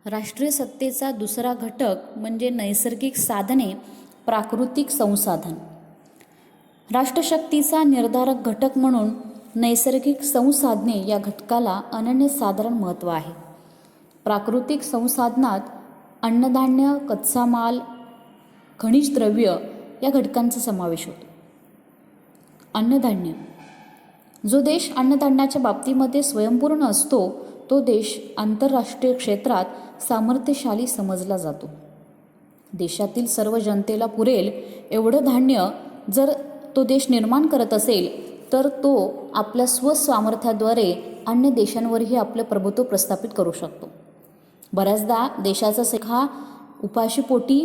राष्ट्रीय सत्तेचा दुसरा घटक म्हणजे नैसर्गिक साधने, प्राकृतिक संसाधन. राष्ट्रशक्तीचा निर्धारक घटक म्हणून नैसर्गिक संसाधने या घटकाला अनन्यसाधारण महत्त्व आहे. प्राकृतिक संसाधनात अन्नधान्य, कच्चा माल, खनिज द्रव्य या घटकांचा समावेश होतो. अन्नधान्य. जो देश अन्नधान्याच्या बाबतीमध्ये स्वयंपूर्ण असतो तो देश आंतरराष्ट्रीय क्षेत्रात सामर्थ्यशाली समजला जातो. देशातील सर्व जनतेला पुरेल एवढं धान्य जर तो देश निर्माण करत असेल तर तो आपल्या स्वसामर्थ्याद्वारे अन्य देशांवरही आपलं प्रभुत्व प्रस्थापित करू शकतो. बऱ्याचदा देशाचा हा उपाशीपोटी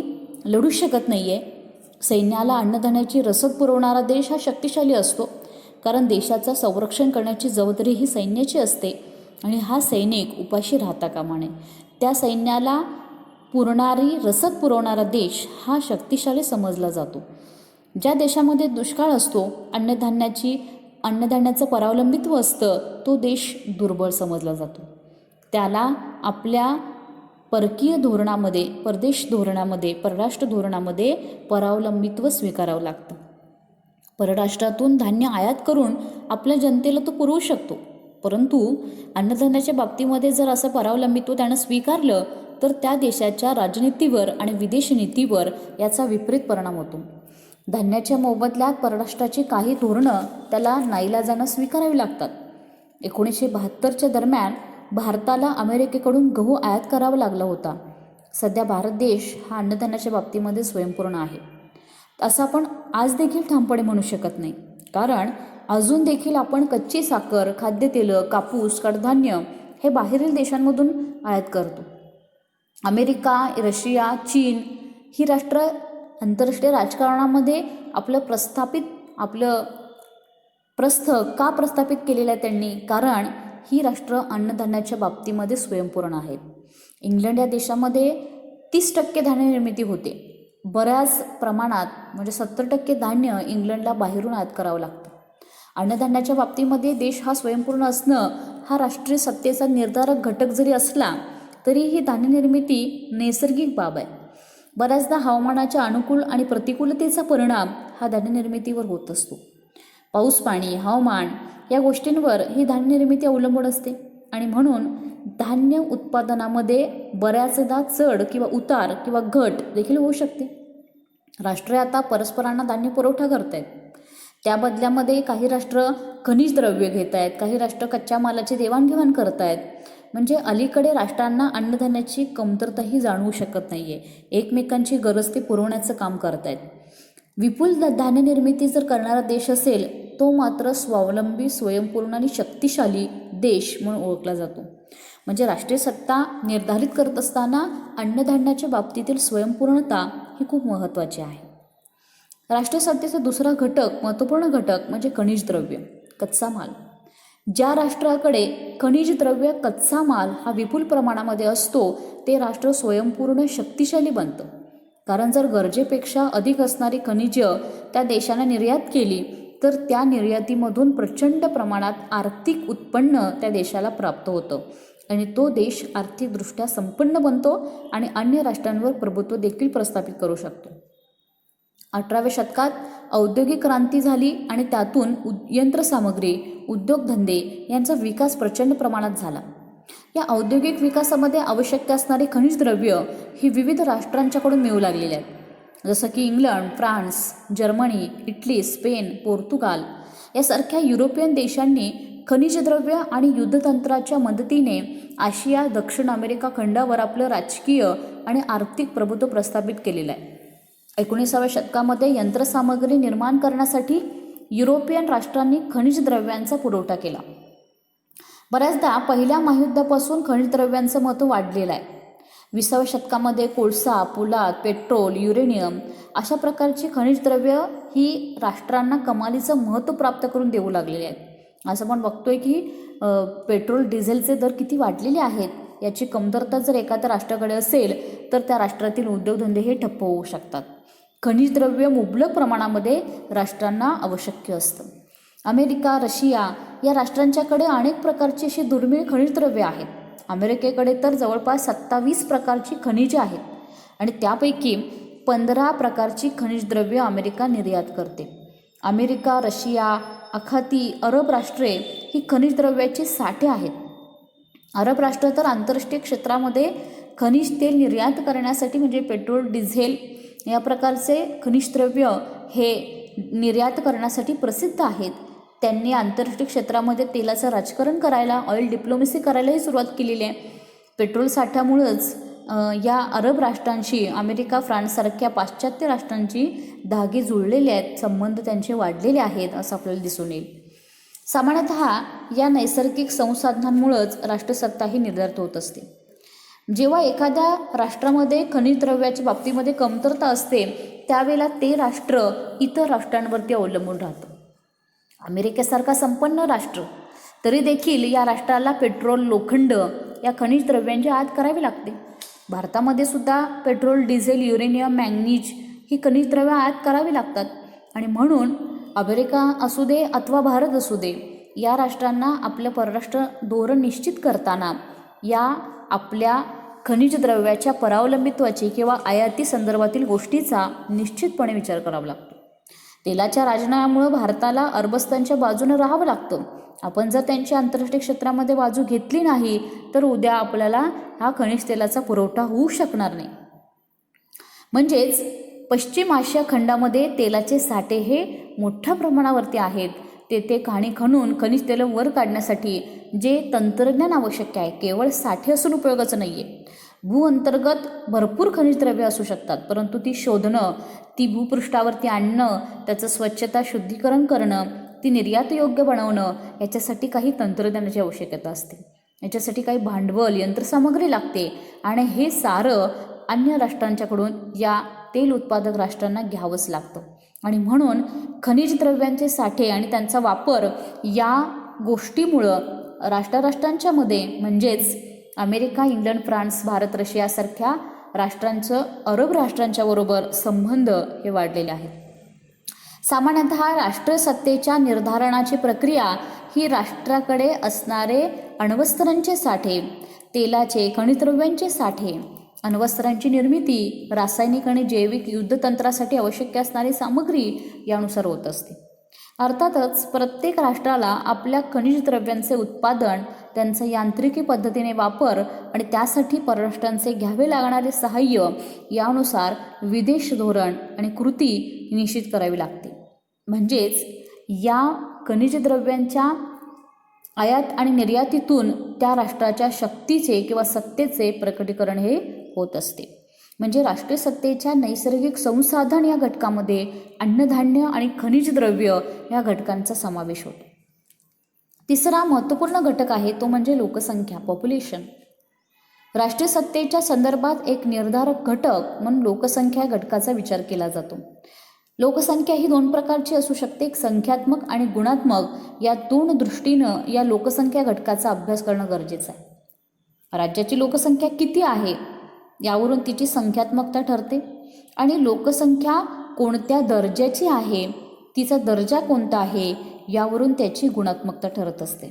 लढू शकत नाही आहे. सैन्याला अन्नधान्याची रसद पुरवणारा देश हा शक्तिशाली असतो, कारण देशाचं संरक्षण करण्याची जबाबदारी ही सैन्याची असते आणि हा सैनिक उपाशी राहता कामा नये. त्या सैन्याला रसद पुरवणारा देश हा शक्तिशाली समजला जातो. ज्या देशामध्ये दुष्काळ असतो, अन्नधान्याचं परावलंबित्व असतं, तो देश दुर्बळ समजला जातो. त्याला आपल्या परकीय धोरणामध्ये, परदेश धोरणामध्ये, परराष्ट्र धोरणामध्ये परावलंबित्व स्वीकारावं लागतं. परराष्ट्रातून धान्य आयात करून आपल्या जनतेला तो पुरवू शकतो, परंतु अन्नधान्याच्या बाबतीमध्ये जर असं परावलंबित्व त्यानं स्वीकारलं तर त्या देशाच्या राजनीतीवर आणि विदेश नीतीवर याचा विपरीत परिणाम होतो. धान्याच्या मोबदल्यात परराष्ट्राची काही धोरणं त्याला नाईलाजानं स्वीकारावी लागतात. 1972च्या दरम्यान भारताला अमेरिकेकडून गहू आयात करावा लागला होता. सध्या भारत देश हा अन्नधान्याच्या बाबतीमध्ये स्वयंपूर्ण आहे असं आपण आज देखील ठामपणे म्हणू शकत नाही, कारण अजून देखील आपण कच्ची साखर, खाद्यतेलं, कापूस, कडधान्य हे बाहेरील देशांमधून आयात करतो. अमेरिका, रशिया, चीन ही राष्ट्र आंतरराष्ट्रीय राजकारणामध्ये आपलं प्रस्थ का प्रस्थापित केलेलं आहे त्यांनी? कारण ही राष्ट्र अन्नधान्याच्या बाबतीमध्ये स्वयंपूर्ण आहेत. इंग्लंड या देशामध्ये 30% धान्य निर्मिती होते. बऱ्याच प्रमाणात म्हणजे 70% धान्य इंग्लंडला बाहेरून आयात करावं लागतं. अन्नधान्याच्या बाबतीमध्ये देश हा स्वयंपूर्ण असणं हा राष्ट्रीय सत्तेचा निर्धारक घटक जरी असला तरी ही धान्य निर्मिती नैसर्गिक बाब आहे. बऱ्याचदा हवामानाच्या अनुकूल आणि प्रतिकूलतेचा परिणाम हा धान्य निर्मितीवर होत असतो. पाऊस, पाणी, हवामान या गोष्टींवर ही धान्य निर्मिती अवलंबून असते आणि म्हणून धान्य उत्पादनामध्ये बऱ्याचदा चढ किंवा उतार किंवा घट देखील होऊ शकते. राष्ट्रे आता परस्परांना धान्य पुरवठा करत आहेत. त्या बदल्यामध्ये काही राष्ट्र खनिज द्रव्य घेत आहेत, काही राष्ट्र कच्च्या मालाची देवाणघेवाण करत आहेत. म्हणजे अलीकडे राष्ट्रांना अन्नधान्याची कमतरताही जाणवू शकत नाही आहे. एकमेकांची गरज ते पुरवण्याचं काम करत आहेत. विपुल धान्य निर्मिती जर करणारा देश असेल तो मात्र स्वावलंबी, स्वयंपूर्ण आणि शक्तिशाली देश म्हणून ओळखला जातो. म्हणजे राष्ट्रीय सत्ता निर्धारित करत असताना अन्नधान्याच्या बाबतीतील स्वयंपूर्णता ही खूप महत्त्वाची आहे. राष्ट्रीय सत्तेचा दुसरा महत्त्वपूर्ण घटक म्हणजे खनिज द्रव्य, कच्चा माल. ज्या राष्ट्राकडे खनिज द्रव्य, कच्चा माल हा विपुल प्रमाणामध्ये असतो ते राष्ट्र स्वयंपूर्ण, शक्तिशाली बनतं. कारण जर गरजेपेक्षा अधिक असणारी खनिज त्या देशाने निर्यात केली तर त्या निर्यातीमधून प्रचंड प्रमाणात आर्थिक उत्पन्न त्या देशाला प्राप्त होतं आणि तो देश आर्थिकदृष्ट्या संपन्न बनतो आणि अन्य राष्ट्रांवर प्रभुत्व देखील प्रस्थापित करू शकतो. 18व्या शतकात औद्योगिक क्रांती झाली आणि त्यातून यंत्रसामग्री, उद्योगधंदे यांचा विकास प्रचंड प्रमाणात झाला. या औद्योगिक विकासामध्ये आवश्यक असणारी खनिज द्रव्य ही विविध राष्ट्रांच्याकडून मिळू लागलेली आहेत. जसं की England, France, Germany, Italy, Spain, Portugal यासारख्या युरोपियन देशांनी खनिज द्रव्य आणि युद्धतंत्राच्या मदतीने आशिया, दक्षिण अमेरिका खंडावर आपलं राजकीय आणि आर्थिक प्रभुत्व प्रस्थापित केलेलं आहे. 19व्या शतकामध्ये यंत्रसामग्री निर्माण करण्यासाठी युरोपियन राष्ट्रांनी खनिज द्रव्यांचा पुरवठा केला. बऱ्याचदा पहिल्या महायुद्धापासून खनिज द्रव्यांचं महत्त्व वाढलेलं आहे. 20व्या शतकामध्ये कोळसा, पोलाद, पेट्रोल, युरेनियम अशा प्रकारची खनिज द्रव्य ही राष्ट्रांना कमालीचं महत्त्व प्राप्त करून देऊ लागलेले आहेत. असं आपण बघतोय की पेट्रोल, डिझेलचे दर किती वाढलेले आहेत. याची कमतरता जर एखाद्या राष्ट्राकडे असेल तर त्या राष्ट्रातील उद्योगधंदे हे ठप्प होऊ शकतात. खनिज द्रव्य मुबलक प्रमाणामध्ये राष्ट्रांना आवश्यक असतं. अमेरिका, रशिया या राष्ट्रांच्याकडे अनेक प्रकारची अशी दुर्मिळ खनिज द्रव्य आहेत अमेरिकेकडे तर जवळपास 27 प्रकारची खनिजे आहेत आणि त्यापैकी 15 प्रकारची खनिज द्रव्य अमेरिका निर्यात करते. अमेरिका, रशिया, आखाती, अरब राष्ट्रे ही खनिज द्रव्याची साठे आहेत. अरब राष्ट्र तर आंतरराष्ट्रीय क्षेत्रामध्ये खनिज तेल निर्यात करण्यासाठी म्हणजे पेट्रोल, डिझेल या प्रकारचे खनिज द्रव्य हे निर्यात करण्यासाठी प्रसिद्ध आहेत. त्यांनी आंतरराष्ट्रीय क्षेत्रामध्ये तेलाचं राजकारण करायला, ऑइल डिप्लोमसी करायलाही सुरुवात केलेली आहे. पेट्रोल साठ्यामुळंच या अरब राष्ट्रांशी अमेरिका, फ्रान्ससारख्या पाश्चात्य राष्ट्रांची धागे जुळलेले आहेत, संबंध त्यांचे वाढलेले आहेत असं आपल्याला दिसून येईल. सामान्यतः या नैसर्गिक संसाधनांमुळंच राष्ट्रसत्ता ही निर्धारित होत असते. जेव्हा एखाद्या राष्ट्रामध्ये खनिज द्रव्याच्या बाबतीमध्ये कमतरता असते त्यावेळेला ते राष्ट्र इतर राष्ट्रांवरती अवलंबून राहतं. अमेरिकेसारखा संपन्न राष्ट्र तरी देखील या राष्ट्राला पेट्रोल, लोखंड या खनिज द्रव्यांची आयात करावी लागते. भारतामध्ये सुद्धा पेट्रोल, डिझेल, युरेनियम, मॅंगनीज ही खनिज द्रव्ये आयात करावी लागतात आणि म्हणून अमेरिका असू दे अथवा भारत असू दे या राष्ट्रांना आपलं परराष्ट्र धोरण निश्चित करताना या आपल्या खनिज द्रव्याच्या परावलंबित्वाची किंवा आयाती संदर्भातील गोष्टीचा निश्चितपणे विचार करावा लागतो. तेलाच्या राजनाम्यामुळं भारताला अरबस्तानच्या बाजूनं राहावं लागतं. आपण जर त्यांच्या आंतरराष्ट्रीय क्षेत्रामध्ये बाजू घेतली नाही तर उद्या आपल्याला हा खनिज तेलाचा पुरवठा होऊ शकणार नाही. म्हणजेच पश्चिम आशिया खंडामध्ये तेलाचे साठे हे मोठ्या प्रमाणावरती आहेत. तेथे खाणी खणून खनिज तेल वर काढण्यासाठी जे तंत्रज्ञान आवश्यक आहे केवळ साठे असून उपयोगाचं नाही आहे. भूअंतर्गत भरपूर खनिज द्रव्य असू शकतात, परंतु ती शोधणं, ती भूपृष्ठावरती आणणं, त्याचं स्वच्छता, शुद्धीकरण करणं, ती निर्यातयोग्य बनवणं याच्यासाठी काही तंत्रज्ञानाची आवश्यकता असते. याच्यासाठी काही भांडवल, यंत्रसामग्री लागते आणि हे सारं अन्य राष्ट्रांच्याकडून या तेल उत्पादक राष्ट्रांना घ्यावंच लागतं. आणि म्हणून खनिज द्रव्यांचे साठे आणि त्यांचा वापर या गोष्टीमुळं राष्ट्रांच्या मध्ये म्हणजेच अमेरिका, इंग्लंड, फ्रान्स, भारत, रशियासारख्या राष्ट्रांचं अरब राष्ट्रांच्या बरोबर संबंध हे वाढलेले आहेत. सामान्यतः राष्ट्रसत्तेच्या निर्धारणाची प्रक्रिया ही राष्ट्राकडे असणारे अण्वस्त्रांचे साठे, तेलाचे, खनिज द्रव्यांचे साठे, अण्वस्त्रांची निर्मिती, रासायनिक आणि जैविक युद्धतंत्रासाठी आवश्यक असणारी सामग्री यानुसार होत असते. अर्थातच प्रत्येक राष्ट्राला आपल्या खनिज द्रव्यांचे उत्पादन, त्यांचा यांत्रिकी पद्धतीने वापर आणि त्यासाठी परराष्ट्रांचे घ्यावे लागणारे सहाय्य यानुसार विदेश धोरण आणि कृती निश्चित करावी लागते. म्हणजेच या खनिज द्रव्यांच्या आयात आणि निर्यातीतून त्या राष्ट्राच्या शक्तीचे किंवा सत्तेचे प्रकटीकरण हे होत असते. म्हणजे राष्ट्रीय सत्तेच्या नैसर्गिक संसाधन या घटकामध्ये अन्नधान्य आणि खनिज द्रव्य या घटकांचा समावेश होतो. तिसरा महत्त्वपूर्ण घटक आहे तो म्हणजे लोकसंख्या, पॉप्युलेशन. राष्ट्रीय सत्तेच्या संदर्भात एक निर्धारक घटक म्हणून लोकसंख्या घटकाचा विचार केला जातो. लोकसंख्या ही दोन प्रकारची असू शकते, एक संख्यात्मक आणि गुणात्मक. या दोन दृष्टीनं या लोकसंख्या घटकाचा अभ्यास करणं गरजेचं आहे. राज्याची लोकसंख्या किती आहे यावरून तिची संख्यात्मकता ठरते आणि लोकसंख्या कोणत्या दर्जाची आहे, तिचा दर्जा कोणता आहे यावरून त्याची गुणात्मकता ठरत असते.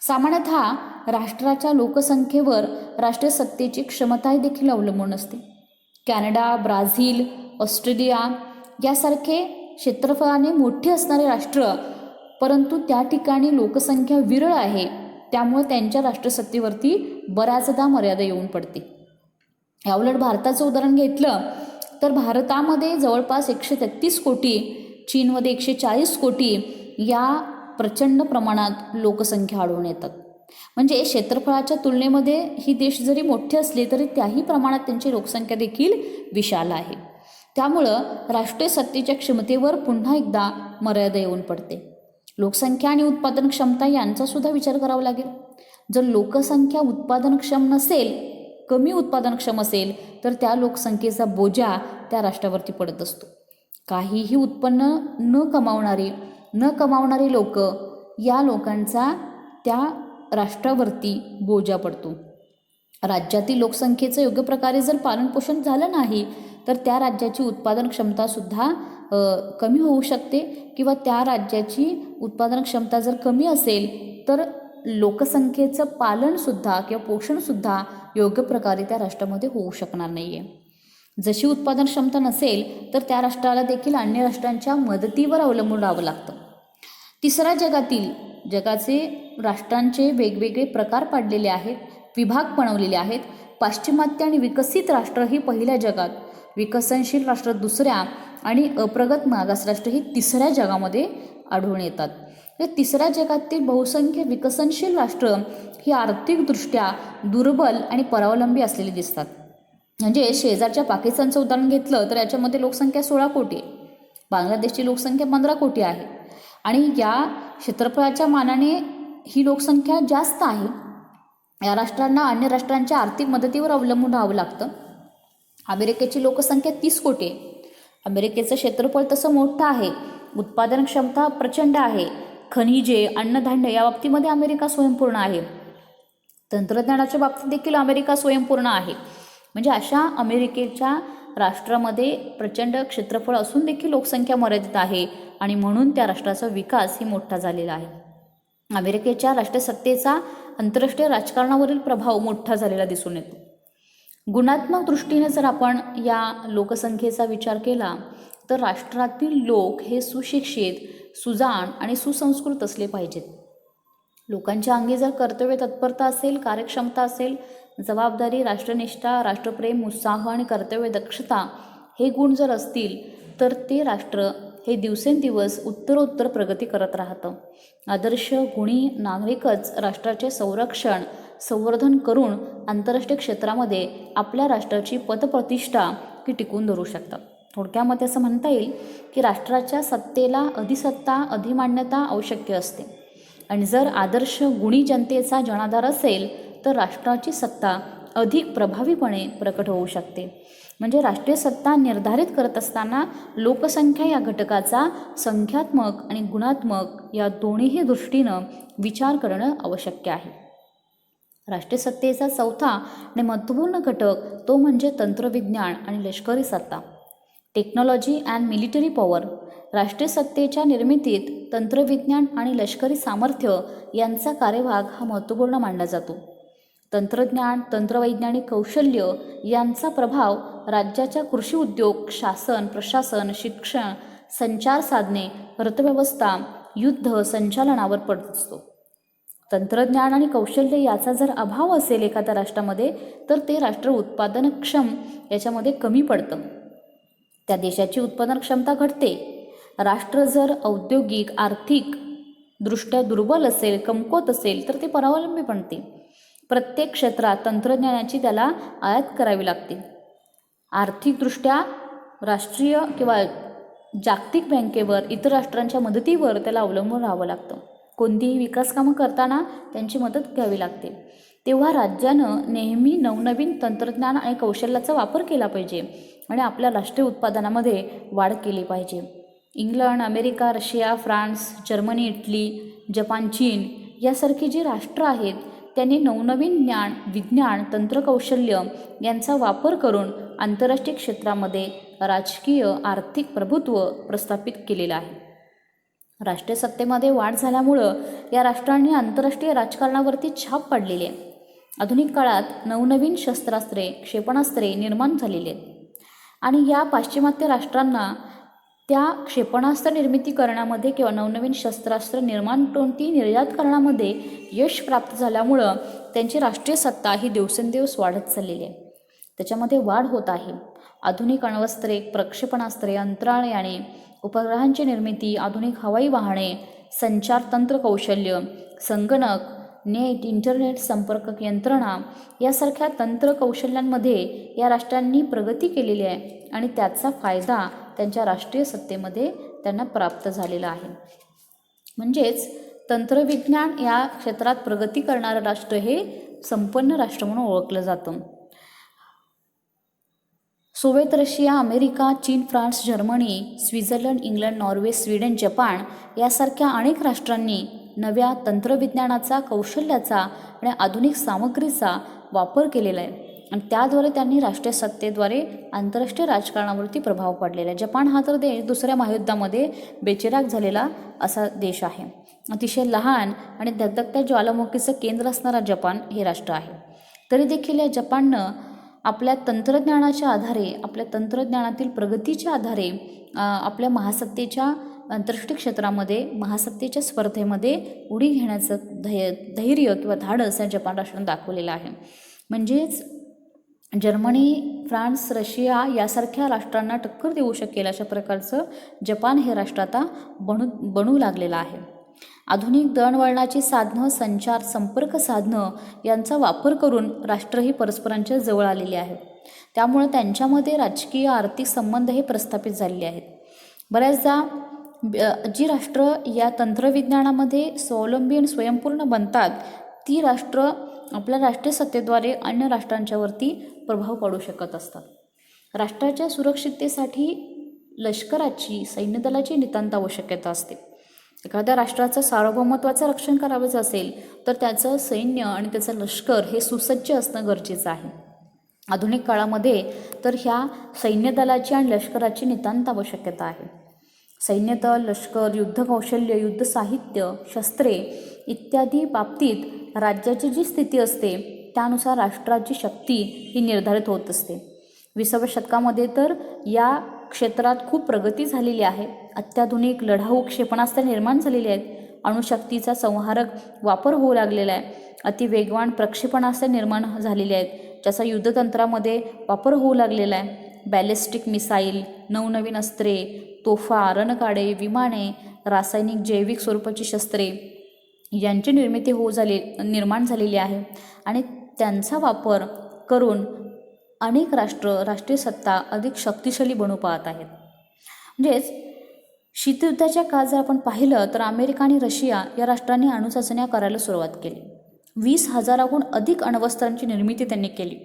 सामान्यतः राष्ट्राच्या लोकसंख्येवर राष्ट्रीय सत्तेची क्षमता देखील अवलंबून असते. कॅनडा, ब्राझील, ऑस्ट्रेलिया यासारखे क्षेत्रफळाने मोठे असणारे राष्ट्र, परंतु त्या ठिकाणी लोकसंख्या विरळ आहे, त्यामुळे त्यांच्या राष्ट्रसत्तेवरती बऱ्याचदा मर्यादा येऊन पडते. याउलट भारताचं उदाहरण घेतलं तर भारतामध्ये जवळपास 133 कोटी, चीनमध्ये 140 कोटी या प्रचंड प्रमाणात लोकसंख्या आढळून येतात. म्हणजे क्षेत्रफळाच्या तुलनेमध्ये ही देश जरी मोठे असले तरी त्याही प्रमाणात त्यांची लोकसंख्या देखील विशाल आहे. त्यामुळं राष्ट्रीय सत्तेच्या क्षमतेवर पुन्हा एकदा मर्यादा येऊन पडते. लोकसंख्या आणि उत्पादन क्षमता यांचासुद्धा विचार करावा लागेल. जर लोकसंख्या उत्पादनक्षम नसेल, कमी उत्पादनक्षम असेल तर त्या लोकसंख्येचा बोजा त्या राष्ट्रावरती पडत असतो. काहीही उत्पन्न न कमावणारी लोक या लोकांचा त्या राष्ट्रावरती बोजा पडतो. राज्यातील लोकसंख्येचं योग्य प्रकारे जर पालनपोषण झालं नाही तर त्या राज्याची उत्पादन क्षमतासुद्धा कमी होऊ शकते किंवा त्या राज्याची उत्पादन क्षमता जर कमी असेल तर लोकसंख्येचं पालनसुद्धा किंवा पोषणसुद्धा योग्य प्रकारे त्या राष्ट्रामध्ये होऊ शकणार नाही आहे. जशी उत्पादन क्षमता नसेल तर त्या राष्ट्राला देखील अन्य राष्ट्रांच्या मदतीवर अवलंबून राहावं लागतं. तिसरा जगाचे राष्ट्रांचे वेगवेगळे प्रकार पाडलेले आहेत, विभाग बनवलेले आहेत. पाश्चिमात्य आणि विकसित राष्ट्र ही पहिल्या जगात, विकसनशील राष्ट्र दुसऱ्या आणि अप्रगत मागास राष्ट्र ही तिसऱ्या जगामध्ये आढळून येतात. हे तिसऱ्या जगातील बहुसंख्य विकसनशील राष्ट्र ही आर्थिकदृष्ट्या दुर्बल आणि परावलंबी असलेली दिसतात. म्हणजे शेजारच्या पाकिस्तानचं उदाहरण घेतलं तर याच्यामध्ये लोकसंख्या 16 कोटी आहे, बांगलादेशची लोकसंख्या 15 कोटी आहे आणि या क्षेत्रफळाच्या मानाने ही लोकसंख्या जास्त आहे. या राष्ट्रांना अन्य राष्ट्रांच्या आर्थिक मदतीवर अवलंबून राहावं लागतं. अमेरिकेची लोकसंख्या 30 कोटी आहे. अमेरिकेचं क्षेत्रफळ तसं मोठं आहे, उत्पादन क्षमता प्रचंड आहे, खनिजे, अन्नधान्य या बाबतीमध्ये अमेरिका स्वयंपूर्ण आहे, तंत्रज्ञानाच्या बाबतीत देखील अमेरिका स्वयंपूर्ण आहे. म्हणजे अशा अमेरिकेच्या राष्ट्रामध्ये प्रचंड क्षेत्रफळ असून देखील लोकसंख्या मर्यादित आहे आणि म्हणून त्या राष्ट्राचा विकास ही मोठा झालेला आहे. अमेरिकेच्या राष्ट्रसत्तेचा आंतरराष्ट्रीय राजकारणावरील प्रभाव मोठा झालेला दिसून येतो. गुणात्मक दृष्टीने जर आपण या लोकसंख्येचा विचार केला तर राष्ट्रातील लोक हे सुशिक्षित, सुजाण आणि सुसंस्कृत असले पाहिजेत. लोकांच्या अंगी जर कर्तव्य तत्परता असेल, कार्यक्षमता असेल, जबाबदारी, राष्ट्रनिष्ठा, राष्ट्रप्रेम, उत्साह आणि कर्तव्य दक्षता हे गुण जर असतील तर ते राष्ट्र हे दिवसेंदिवस उत्तरोत्तर प्रगती करत राहतं. आदर्श गुणी नागरिकच राष्ट्राचे संवर्धन करून आंतरराष्ट्रीय क्षेत्रामध्ये आपल्या राष्ट्राची पतप्रतिष्ठा ही टिकवून धरू शकतात. थोडक्यामध्ये असं म्हणता येईल की राष्ट्राच्या सत्तेला अधिसत्ता, अधिमान्यता आवश्यक असते आणि जर आदर्श गुणी जनतेचा जनाधार असेल तर राष्ट्राची सत्ता अधिक प्रभावीपणे प्रकट होऊ शकते. म्हणजे राष्ट्रीय सत्ता निर्धारित करत असताना लोकसंख्या या घटकाचा संख्यात्मक आणि गुणात्मक या दोन्हीही दृष्टीनं विचार करणं आवश्यक आहे. राष्ट्रीय सत्तेचा चौथा आणि महत्त्वपूर्ण घटक तो म्हणजे तंत्रविज्ञान आणि लष्करी सत्ता, टेक्नॉलॉजी अँड मिलिटरी पॉवर. राष्ट्रीय सत्तेच्या निर्मितीत तंत्रविज्ञान आणि लष्करी सामर्थ्य यांचा कार्यभाग हा महत्त्वपूर्ण मानला जातो. तंत्रज्ञान, तंत्रवैज्ञानिक कौशल्य यांचा प्रभाव राज्याच्या कृषी उद्योग, शासन, प्रशासन, शिक्षण, संचार साधने, अर्थव्यवस्था, युद्ध संचालनावर पडत असतो. तंत्रज्ञान आणि कौशल्य याचा जर अभाव असेल एखाद्या राष्ट्रामध्ये तर ते राष्ट्र उत्पादनक्षम याच्यामध्ये कमी पडतं, त्या देशाची उत्पादन क्षमता घटते. राष्ट्र जर औद्योगिक, आर्थिक दृष्ट्या दुर्बल असेल, कमकुवत असेल तर ते परावलंबी बनते. प्रत्येक क्षेत्रात तंत्रज्ञानाची त्याला आयात करावी लागते. आर्थिकदृष्ट्या राष्ट्रीय किंवा जागतिक बँकेवर, इतर राष्ट्रांच्या मदतीवर त्याला अवलंबून राहावं लागतं. कोणतीही विकास कामं करताना त्यांची मदत घ्यावी लागते. तेव्हा राज्यानं नेहमी नवनवीन तंत्रज्ञान आणि कौशल्याचा वापर केला पाहिजे आणि आपल्या राष्ट्रीय उत्पादनामध्ये वाढ केली पाहिजे. England, America, Russia, France, Germany, Italy, Japan, चीन यासारखी जी राष्ट्र आहेत त्यांनी नवनवीन ज्ञान, विज्ञान, तंत्रकौशल्य यांचा वापर करून आंतरराष्ट्रीय क्षेत्रामध्ये राजकीय, आर्थिक प्रभुत्व प्रस्थापित केलेलं आहे. राष्ट्रीय सत्तेमध्ये वाढ झाल्यामुळं या राष्ट्रांनी आंतरराष्ट्रीय राजकारणावरती छाप पाडलेली आहे. आधुनिक काळात नवनवीन शस्त्रास्त्रे, क्षेपणास्त्रे निर्माण झालेली आहेत आणि या पाश्चिमात्य राष्ट्रांना त्या क्षेपणास्त्र निर्मिती करण्यामध्ये किंवा नवनवीन शस्त्रास्त्र निर्माण ती निर्यात करण्यामध्ये यश प्राप्त झाल्यामुळं त्यांची राष्ट्रीय सत्ता ही दिवसेंदिवस वाढत चाललेली आहे, त्याच्यामध्ये वाढ होत आहे. आधुनिक अण्वस्त्रे, प्रक्षेपणास्त्रे, अंतराळयाने, उपग्रहांची निर्मिती, आधुनिक हवाई वाहने, संचार तंत्र कौशल्य, संगणक, नेट, इंटरनेट संपर्क यंत्रणा यासारख्या तंत्रकौशल्यांमध्ये या राष्ट्रांनी प्रगती केलेली आहे आणि त्याचा फायदा त्यांच्या राष्ट्रीय सत्तेमध्ये त्यांना प्राप्त झालेला आहे. म्हणजेच तंत्रविज्ञान या क्षेत्रात प्रगती करणारं राष्ट्र हे संपन्न राष्ट्र म्हणून ओळखलं जातं. सोव्हिएत रशिया, अमेरिका, चीन, France, Germany, Switzerland, England, Norway, Sweden, Japan यासारख्या अनेक राष्ट्रांनी नव्या तंत्रविज्ञानाचा, कौशल्याचा आणि आधुनिक सामग्रीचा वापर केलेला आहे आणि त्याद्वारे त्यांनी राष्ट्रीय सत्तेद्वारे आंतरराष्ट्रीय राजकारणावरती प्रभाव पाडलेला आहे. जपान हा तर देश दुसऱ्या महायुद्धामध्ये बेचिराग झालेला असा देश आहे. अतिशय लहान आणि धगधगत्या ज्वालामुखीचं केंद्र असणारा जपान हे राष्ट्र आहे. तरी देखील या जपाननं आपल्या तंत्रज्ञानाच्या आधारे, आपल्या तंत्रज्ञानातील प्रगतीच्या आधारे आपल्या महासत्तेच्या आंतरराष्ट्रीय क्षेत्रामध्ये, महासत्तेच्या स्पर्धेमध्ये उडी घेण्याचं धैर्य किंवा धाडस या जपान राष्ट्रानं दाखवलेलं आहे. म्हणजेच जर्मनी, फ्रान्स, रशिया यासारख्या राष्ट्रांना टक्कर देऊ शकेल अशा प्रकारचं जपान हे राष्ट्र आता बनू लागलेलं आहे. आधुनिक दळणवळणाची साधनं, संचार, संपर्क साधनं यांचा वापर करून राष्ट्रही परस्परांच्या जवळ आलेली आहेत. त्यामुळे त्यांच्यामध्ये राजकीय, आर्थिक संबंध हे प्रस्थापित झालेले आहेत. बऱ्याचदा जी राष्ट्र या तंत्रविज्ञानामध्ये स्वावलंबी आणि स्वयंपूर्ण बनतात ती राष्ट्र आपल्या राष्ट्रीय सत्तेद्वारे अन्य राष्ट्रांच्यावरती प्रभाव पाडू शकत असतात. राष्ट्राच्या सुरक्षिततेसाठी लष्कराची, सैन्यदलाची नितांत आवश्यकता असते. एखाद्या राष्ट्राचं सार्वभौमत्वाचं रक्षण करायचं असेल तर त्याचं सैन्य आणि त्याचं लष्कर हे सुसज्ज असणं गरजेचं आहे. आधुनिक काळामध्ये तर ह्या सैन्यदलाची आणि लष्कराची नितांत आवश्यकता आहे. सैन्यदल, लष्कर, युद्धकौशल्य, युद्ध साहित्य, शस्त्रे इत्यादी बाबतीत राज्याची जी स्थिती असते त्यानुसार राष्ट्राची शक्ती ही निर्धारित होत असते. 20व्या शतकामध्ये तर या क्षेत्रात खूप प्रगती झालेली आहे. अत्याधुनिक लढाऊ क्षेपणास्त्रे निर्माण झालेली आहेत. अणुशक्तीचा संहारक वापर होऊ लागलेला आहे. अतिवेगवान प्रक्षेपणास्त्रे निर्माण झालेली आहेत ज्याचा युद्धतंत्रामध्ये वापर होऊ लागलेला आहे. बॅलिस्टिक मिसाईल, नवनवीन अस्त्रे, तोफा, रणगाडे, विमाने, रासायनिक, जैविक स्वरूपाची शस्त्रे यांची निर्मिती निर्माण झालेली आहे आणि त्यांचा वापर करून अनेक राष्ट्रीय सत्ता अधिक शक्तिशाली बनू पाहत आहेत. म्हणजेच शीतयुद्धाच्या काळात जर आपण पाहिलं तर अमेरिका आणि रशिया या राष्ट्रांनी अणुचाचण्या करायला सुरुवात केली. 20,000हून अधिक अण्वस्त्रांची निर्मिती त्यांनी केली.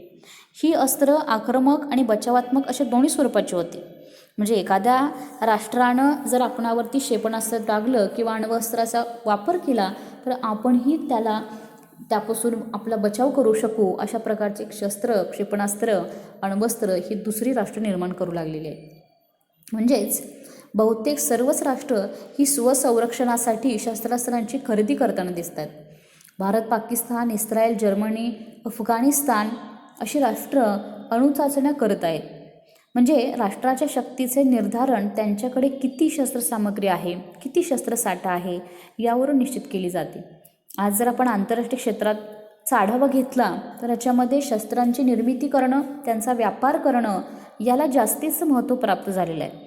ही अस्त्र आक्रमक आणि बचावात्मक अशा दोन्ही स्वरूपाची होती. म्हणजे एखाद्या राष्ट्रानं जर आपणावरती क्षेपणास्त्र डागलं किंवा अण्वस्त्राचा वापर केला तर आपणही त्यापासून आपला बचाव करू शकू अशा प्रकारचे शस्त्र, क्षेपणास्त्र, अण्वस्त्र ही दुसरी राष्ट्र निर्माण करू लागलेली आहेत. म्हणजेच बहुतेक सर्वच राष्ट्र ही स्वसंरक्षणासाठी शस्त्रास्त्रांची खरेदी करताना दिसतात. भारत, पाकिस्तान, इस्रायल, जर्मनी, अफगाणिस्तान अशी राष्ट्र अणुचाचण्या करत आहेत. म्हणजे राष्ट्राच्या शक्तीचे निर्धारण त्यांच्याकडे किती शस्त्रसामग्री आहे, किती शस्त्रसाठा आहे यावरून निश्चित केली जाते. आज जर आपण आंतरराष्ट्रीय क्षेत्राचा आढावा घेतला तर याच्यामध्ये शस्त्रांची निर्मिती करणं, त्यांचा व्यापार करणं याला जास्तीचं महत्त्व प्राप्त झालेलं आहे.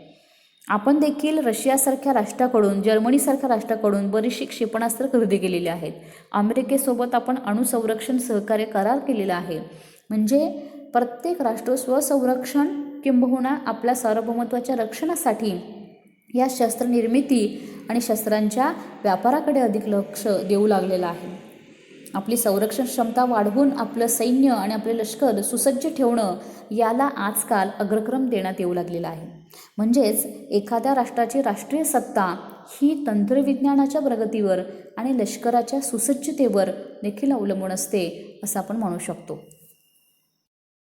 आपण देखील रशियासारख्या राष्ट्राकडून, जर्मनीसारख्या राष्ट्राकडून बरीचशी क्षेपणास्त्र खरेदी केलेली आहेत. अमेरिकेसोबत आपण अणुसंरक्षण सहकार्य करार केलेला आहे. म्हणजे प्रत्येक राष्ट्र स्वसंरक्षण किंबहुना आपल्या सार्वभौमत्वाच्या रक्षणासाठी या शस्त्रनिर्मिती आणि शस्त्रांच्या व्यापाराकडे अधिक लक्ष देऊ लागलेलं आहे. आपली संरक्षण क्षमता वाढवून आपलं सैन्य आणि आपले लष्कर सुसज्ज ठेवणं याला आजकाल अग्रक्रम देण्यात येऊ लागलेला आहे. म्हणजेच एखाद्या राष्ट्राची राष्ट्रीय सत्ता ही तंत्रविज्ञानाच्या प्रगतीवर आणि लष्कराच्या सुसज्जतेवर देखील अवलंबून असते असं आपण म्हणू शकतो.